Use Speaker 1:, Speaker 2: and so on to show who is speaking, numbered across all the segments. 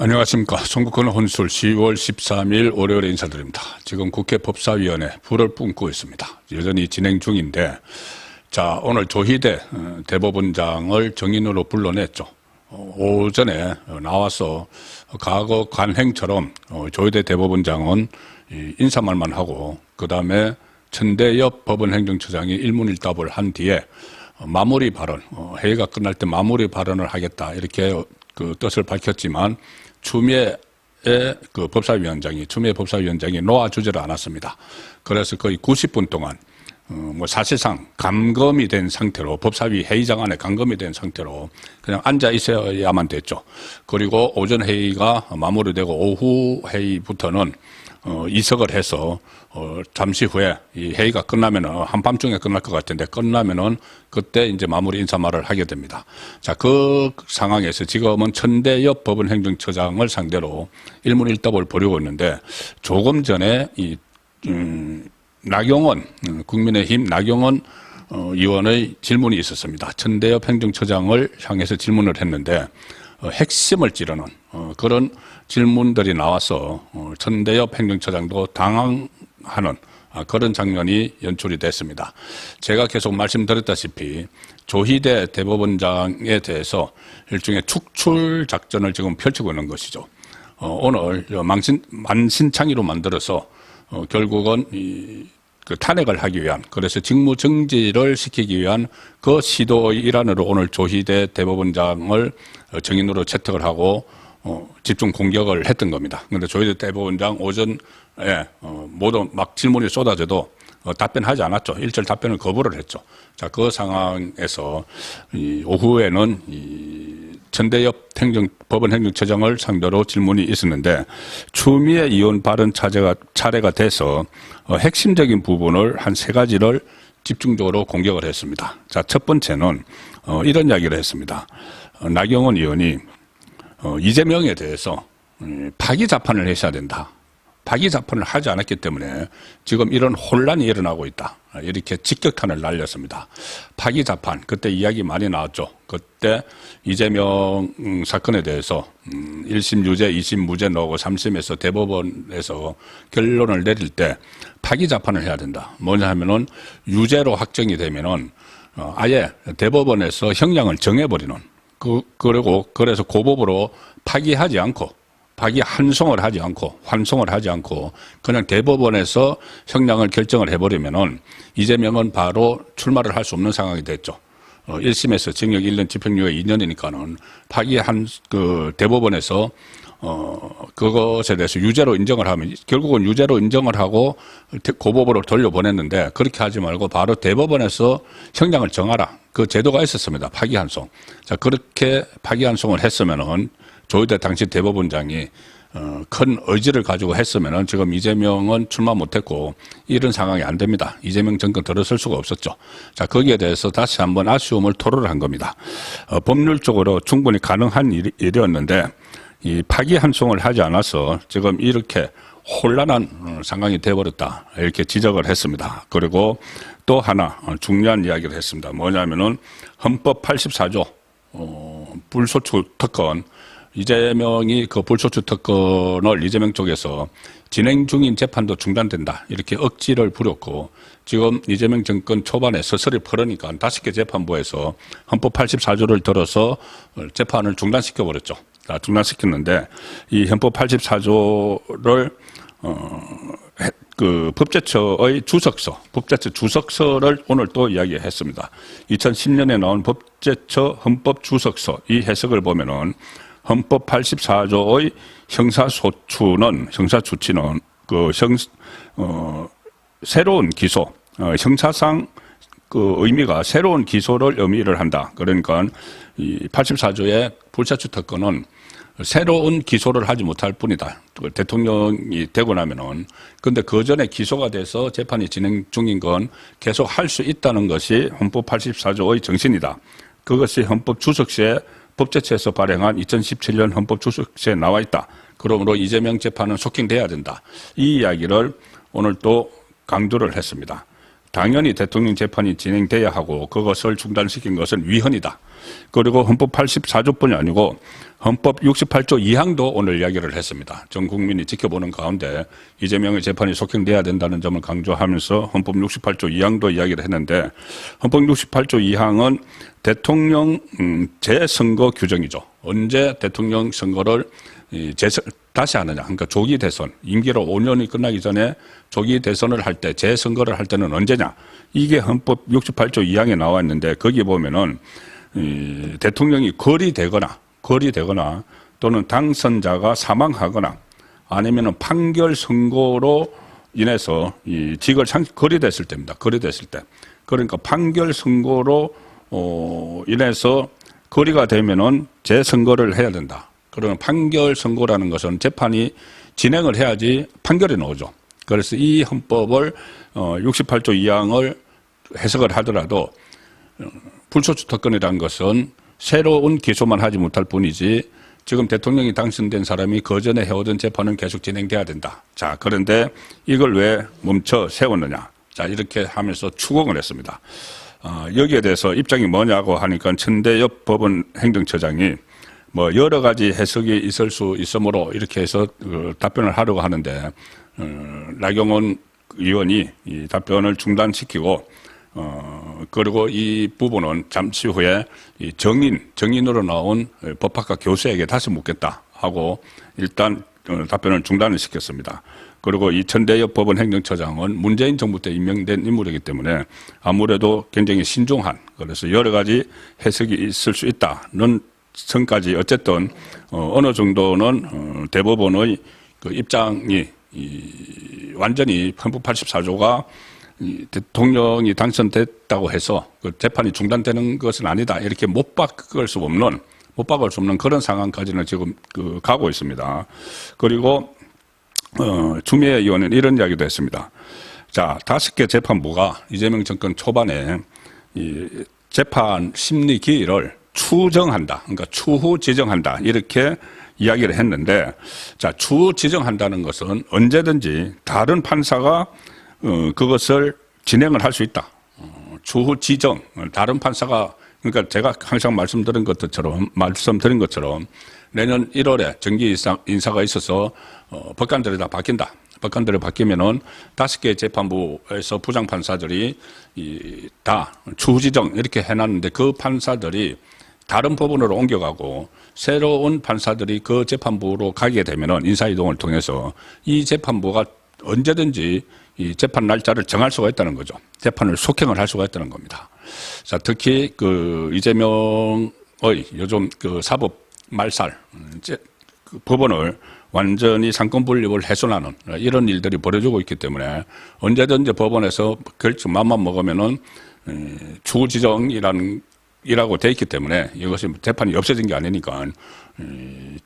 Speaker 1: 안녕하십니까. 송국헌 혼술 10월 13일 월요일에 인사드립니다. 지금 국회 법사위원회 불을 뿜고 있습니다. 여전히 진행 중인데, 자, 오늘 조희대 대법원장을 정인으로 불러냈죠. 오전에 나와서 과거 관행처럼 조희대 대법원장은 인사말만 하고, 그 다음에 천대엽 법원행정처장이 일문일답을 한 뒤에 마무리 발언, 회의가 끝날 때 마무리 발언을 하겠다, 이렇게 그 뜻을 밝혔지만, 추미애 법사위원장이 놓아주지를 않았습니다. 그래서 거의 90분 동안 사실상 감금이 된 상태로, 법사위 회의장 안에 감금이 된 상태로 그냥 앉아 있어야만 됐죠. 그리고 오전 회의가 마무리되고 오후 회의부터는 이석을 해서 잠시 후에 이 회의가 끝나면은 한밤중에 끝날 것 같은데, 끝나면은 그때 이제 마무리 인사말을 하게 됩니다. 자, 그 상황에서 지금은 천대엽 법원행정처장을 상대로 일문일답을 벌이고 있는데, 조금 전에 나경원, 국민의힘 나경원 의원의 질문이 있었습니다. 천대엽 행정처장을 향해서 질문을 했는데, 핵심을 찌르는 그런 질문들이 나와서 천대엽 행정처장도 당황하는 그런 장면이 연출이 됐습니다. 제가 계속 말씀드렸다시피 조희대 대법원장에 대해서 일종의 축출 작전을 지금 펼치고 있는 것이죠. 오늘 만신창이로 만들어서 결국은 그 탄핵을 하기 위한, 그래서 직무 정지를 시키기 위한 그 시도의 일환으로 오늘 조희대 대법원장을 정인으로 채택을 하고 집중 공격을 했던 겁니다. 그런데 조희대 대법원장 오전에 모두 막 질문이 쏟아져도 답변하지 않았죠. 일절 답변을 거부를 했죠. 자, 그 상황에서 오후에는 천대엽 법원행정처장을 상대로 질문이 있었는데, 추미애 의원 발언 차례가 돼서 핵심적인 부분을 한 세 가지를 집중적으로 공격을 했습니다. 자, 첫 번째는 이런 이야기를 했습니다. 나경원 의원이 이재명에 대해서 파기자판을 했어야 된다. 파기자판을 하지 않았기 때문에 지금 이런 혼란이 일어나고 있다, 이렇게 직격탄을 날렸습니다. 파기자판, 그때 이야기 많이 나왔죠. 그때 이재명 사건에 대해서 1심 유죄, 2심 무죄 나오고 3심에서 대법원에서 결론을 내릴 때 파기자판을 해야 된다. 뭐냐 하면은 유죄로 확정이 되면은 아예 대법원에서 형량을 정해버리는, 그래서 고법으로 파기하지 않고, 환송을 하지 않고 그냥 대법원에서 형량을 결정을 해버리면은 이재명은 바로 출마를 할 수 없는 상황이 됐죠. 1심에서 징역 1년, 집행유예 2년이니까는 대법원에서 그것에 대해서 유죄로 인정을 하면, 결국은 유죄로 인정을 하고 고법으로 돌려보냈는데, 그렇게 하지 말고 바로 대법원에서 형량을 정하라, 그 제도가 있었습니다. 파기환송. 자, 그렇게 파기환송을 했으면은 조희대 당시 대법원장이 큰 의지를 가지고 했으면은 지금 이재명은 출마 못했고 이런 상황이 안 됩니다. 이재명 정권 들어설 수가 없었죠. 자, 거기에 대해서 다시 한번 아쉬움을 토로를 한 겁니다. 법률적으로 충분히 가능한 일이었는데 이 파기환송을 하지 않아서 지금 이렇게 혼란한 상황이 되어버렸다, 이렇게 지적을 했습니다. 그리고 또 하나 중요한 이야기를 했습니다. 뭐냐면은 헌법 84조 불소추 특권, 이재명이 그 불소추 특권을 이재명 쪽에서 진행 중인 재판도 중단된다, 이렇게 억지를 부렸고, 지금 이재명 정권 초반에 서서히 풀으니까 5개 재판부에서 헌법 84조를 들어서 재판을 중단시켜버렸죠. 중단시켰는데, 이 헌법 84조를 법제처의 주석서를 오늘 또 이야기했습니다. 2010년에 나온 법제처 헌법 주석서, 이 해석을 보면은 헌법 84조의 형사조치는 새로운 기소, 형사상 의미가 새로운 기소를 의미를 한다. 그러니까 이 84조의 불사추 특권은 새로운 기소를 하지 못할 뿐이다. 대통령이 되고 나면은. 근데 그 전에 기소가 돼서 재판이 진행 중인 건 계속 할 수 있다는 것이 헌법 84조의 정신이다. 그것이 헌법 주석시에 법제처에서 발행한 2017년 헌법 주석시에 나와 있다. 그러므로 이재명 재판은 속행돼야 된다. 이 이야기를 오늘 또 강조를 했습니다. 당연히 대통령 재판이 진행돼야 하고 그것을 중단시킨 것은 위헌이다. 그리고 헌법 84조뿐이 아니고 헌법 68조 2항도 오늘 이야기를 했습니다. 전 국민이 지켜보는 가운데 이재명의 재판이 속행돼야 된다는 점을 강조하면서 헌법 68조 2항도 이야기를 했는데 헌법 68조 2항은 대통령 재선거 규정이죠. 언제 대통령 선거를 다시 하느냐. 그러니까 조기 대선, 임기로 5년이 끝나기 전에 조기 대선을 할 때, 재선거를 할 때는 언제냐. 이게 헌법 68조 2항에 나와 있는데 거기 보면은 대통령이 거리되거나 또는 당선자가 사망하거나 아니면은 판결 선고로 인해서 이 직을 거리됐을 때입니다. 거리됐을 때. 그러니까 판결 선고로 인해서 거리가 되면은 재선거를 해야 된다. 그러면 판결 선고라는 것은 재판이 진행을 해야지 판결이 나오죠. 그래서 이 헌법을 68조 2항을 해석을 하더라도 불소추 특권이라는 것은 새로운 기소만 하지 못할 뿐이지 지금 대통령이 당선된 사람이 그전에 해오던 재판은 계속 진행돼야 된다. 자, 그런데 이걸 왜 멈춰 세웠느냐. 자, 이렇게 하면서 추궁을 했습니다. 여기에 대해서 입장이 뭐냐고 하니까 천대엽 법원 행정처장이 뭐 여러 가지 해석이 있을 수 있으므로 이렇게 해서 답변을 하려고 하는데 나경원 의원이 이 답변을 중단시키고 그리고 이 부분은 잠시 후에 이 정인으로 나온 법학과 교수에게 다시 묻겠다 하고 일단 답변을 중단을 시켰습니다. 그리고 이 천대엽 법원 행정처장은 문재인 정부 때 임명된 인물이기 때문에 아무래도 굉장히 신중한, 그래서 여러 가지 해석이 있을 수 있다는 선까지 어쨌든 어느 정도는 대법원의 그 입장이 완전히 헌법 84조가 대통령이 당선됐다고 해서 그 재판이 중단되는 것은 아니다. 이렇게 못 박을 수 없는 그런 상황까지는 지금 가고 있습니다. 그리고 추미애 의원은 이런 이야기도 했습니다. 자, 5개 재판부가 이재명 정권 초반에 이 재판 심리 기일을 추정한다. 그러니까 추후 지정한다. 이렇게 이야기를 했는데, 자, 추후 지정한다는 것은 언제든지 다른 판사가 그것을 진행을 할 수 있다. 추후 지정, 다른 판사가, 그러니까 제가 항상 말씀드린 것처럼 내년 1월에 정기 인사가 있어서 법관들이 다 바뀐다. 법관들이 바뀌면은 5개 재판부에서 부장판사들이 다 추후 지정 이렇게 해놨는데 그 판사들이 다른 법원으로 옮겨가고 새로운 판사들이 그 재판부로 가게 되면은 인사이동을 통해서 이 재판부가 언제든지 이 재판 날짜를 정할 수가 있다는 거죠. 재판을 속행을 할 수가 있다는 겁니다. 자, 특히 이재명의 요즘 사법 말살, 그 법원을 완전히 상권 분립을 훼손하는 이런 일들이 벌어지고 있기 때문에 언제든지 법원에서 맘만 먹으면은 추후 지정이라고 돼 있기 때문에 이것이 재판이 없어진 게 아니니까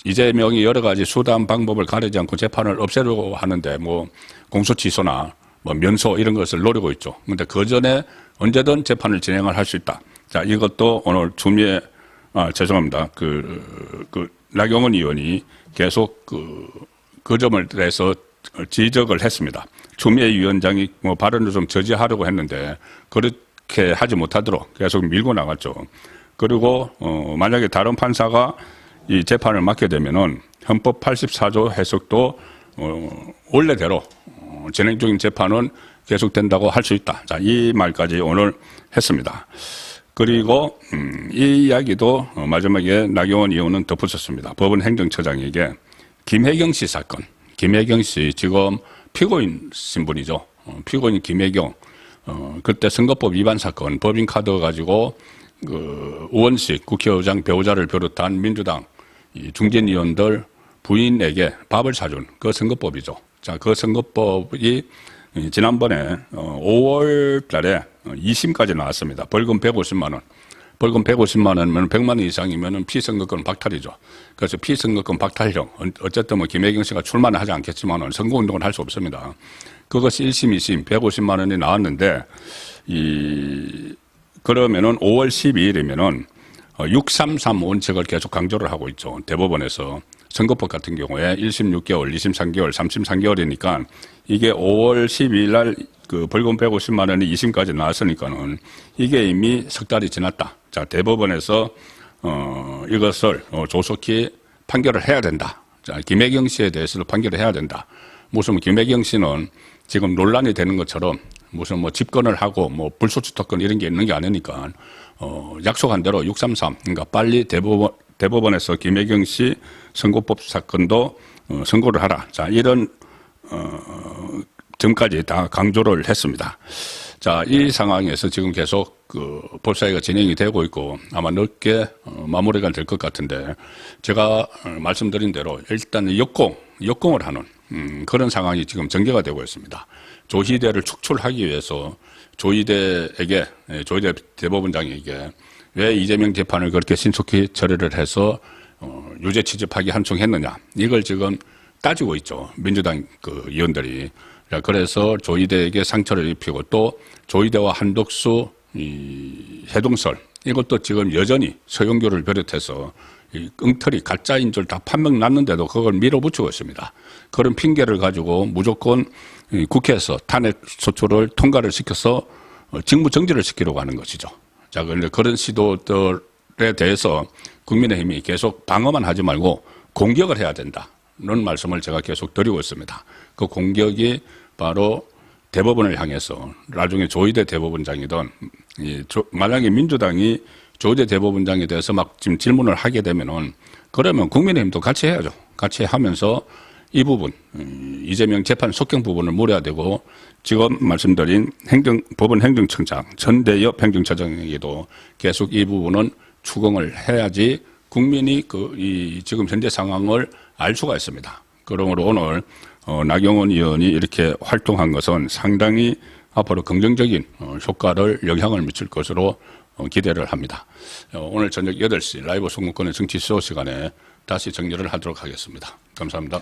Speaker 1: 이재명이 여러 가지 수단 방법을 가리지 않고 재판을 없애려고 하는데 뭐 공소 취소나 뭐 면소 이런 것을 노리고 있죠. 그런데 그 전에 언제든 재판을 진행을 할 수 있다. 자, 이것도 오늘 죄송합니다. 나경원 의원이 계속 그 점을 대해서 지적을 했습니다. 추미애 위원장이 뭐 발언을 좀 저지하려고 했는데 그렇게 하지 못하도록 계속 밀고 나갔죠. 그리고 만약에 다른 판사가 이 재판을 맡게 되면은 헌법 84조 해석도 원래대로 진행 중인 재판은 계속된다고 할 수 있다. 자, 이 말까지 오늘 했습니다. 그리고 이 이야기도 마지막에 나경원 의원은 덧붙였습니다. 법원 행정처장에게 김혜경 씨 사건, 김혜경 씨 지금 피고인 신분이죠. 피고인 김혜경 그때 선거법 위반 사건 법인카드 가지고 우원식 국회의장 배우자를 비롯한 민주당 중진위원들 부인에게 밥을 사준 그 선거법이죠. 자, 그 선거법이 지난번에 5월 달에 2심까지 나왔습니다. 벌금 150만 원. 벌금 150만 원이면 100만 원 이상이면 피선거권 박탈이죠. 그래서 피선거권 박탈형. 어쨌든 뭐 김혜경 씨가 출마는 하지 않겠지만 선거운동을 할 수 없습니다. 그것이 1심, 2심 150만 원이 나왔는데 그러면은 5월 12일이면은 633 원칙을 계속 강조를 하고 있죠. 대법원에서 선거법 같은 경우에 1심 6개월, 2심 3개월, 3심 3개월이니까 이게 5월 12일 날 그 벌금 150만 원이 2심까지 나왔으니까는 이게 이미 석 달이 지났다. 자, 대법원에서 이것을 조속히 판결을 해야 된다. 자, 김혜경 씨에 대해서도 판결을 해야 된다. 무슨 김혜경 씨는 지금 논란이 되는 것처럼 무슨 뭐 집권을 하고 뭐 불소추 특권 이런 게 있는 게 아니니까 약속한 대로 633 그러니까 빨리 대법원에서 김혜경 씨 선고법 사건도 선고를 하라. 자, 이런 점까지 다 강조를 했습니다. 자, 이 상황에서 지금 계속 그 법사위가 진행이 되고 있고 아마 늦게 마무리가 될 것 같은데 제가 말씀드린 대로 일단 역공을 하는 그런 상황이 지금 전개가 되고 있습니다. 조희대를 축출하기 위해서 조희대 대법원장에게 왜 이재명 재판을 그렇게 신속히 처리를 해서 유죄 취집하기 한충했느냐 이걸 지금 따지고 있죠. 민주당 그 의원들이. 그래서 조희대에게 상처를 입히고 또 조희대와 한덕수 해동설 이것도 지금 여전히 서영교를 비롯해서 이 엉터리 가짜인 줄 다 판명 났는데도 그걸 밀어붙이고 있습니다. 그런 핑계를 가지고 무조건 국회에서 탄핵 소추를 통과를 시켜서 직무 정지를 시키려고 하는 것이죠. 자, 그런데 그런 시도들에 대해서 국민의힘이 계속 방어만 하지 말고 공격을 해야 된다는 말씀을 제가 계속 드리고 있습니다. 그 공격이 바로 대법원을 향해서 나중에 조희대 대법원장이든 만약에 민주당이 조희대 대법원장에 대해서 막 지금 질문을 하게 되면은 그러면 국민의힘도 같이 해야죠. 같이 하면서 이 부분 이재명 재판 속경 부분을 물어야 되고 지금 말씀드린 법원 행정청장 전대엽 행정처장에게도 계속 이 부분은 추궁을 해야지 국민이 이 지금 현재 상황을 알 수가 있습니다. 그러므로 오늘 나경원 의원이 이렇게 활동한 것은 상당히 앞으로 긍정적인 효과를 영향을 미칠 것으로 기대를 합니다. 오늘 저녁 8시 라이브 송문권의 정치 수호 시간에 다시 정리를 하도록 하겠습니다. 감사합니다.